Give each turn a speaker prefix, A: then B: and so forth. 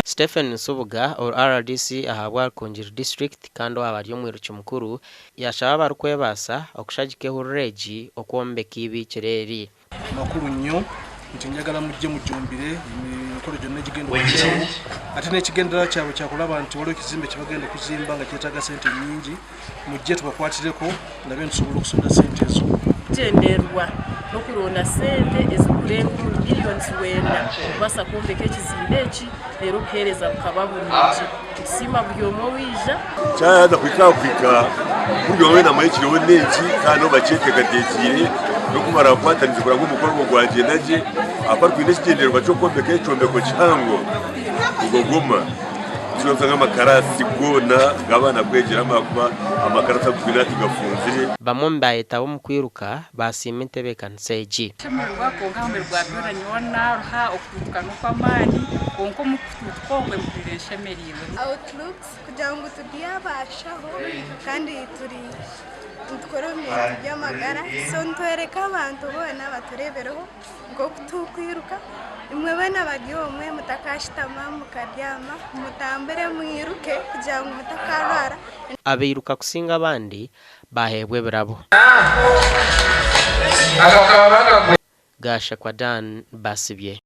A: Stephen Subuga or RDC ahabwa Rukungiri district kando abari yo mwiruki mukuru yashaba barukwebasa okushagikeho reji okwombeka eibiikiro
B: makuru nnyo nti njagala mujje mujumbire emikolo gyonna gigenda okuyitawo ate n'ekigendera kyabwe kyakulaba nti waliwo ekizimbe kyebagenda okuzimba nga kyetaaga sente nnyingi mujje tubakwatireko ndabe ntusobola okusonda sente ezo
C: tenderwa n'okulonda sente ezikurenga miliyoni 9 basa kwombeka ekizimbe eki leero kuheereza bukaba bulungi ekisima buli omu owija
D: kyayaza kwika buli omu namayikiriwo n'eki kandi bakyeteekateekire n'okumara kukwataniza kuranga omukolo gwagenda gye apa twine ekigendererwa ky'okwombeka ekyombeko kihango ogogoma kironsa nk'amakarasi goona g'abaana kwegeramu akuba amakarasi agutwine ati gafunzire
A: bamwe mu bayetaba mu kwiruka basiima entebeekanisa egi
E: shemererwa konka amererwa byona nyona ruha okutuuka n'okw'amaani konka omu kutuuka okwe mpurire nshemereirwe
F: outlooks kugira ngo tugire abashaho kandi tukore ibintu by'amagara so ntwereka abantu bona baturebereho nk'okukwiruka imwe bana bari omwe mutakashitama mukaryama mutambire mwiruke kugira ngo mutakarwara
A: abeiruka kusinga abandi bahebwe birabo gasha kwa Dan basibye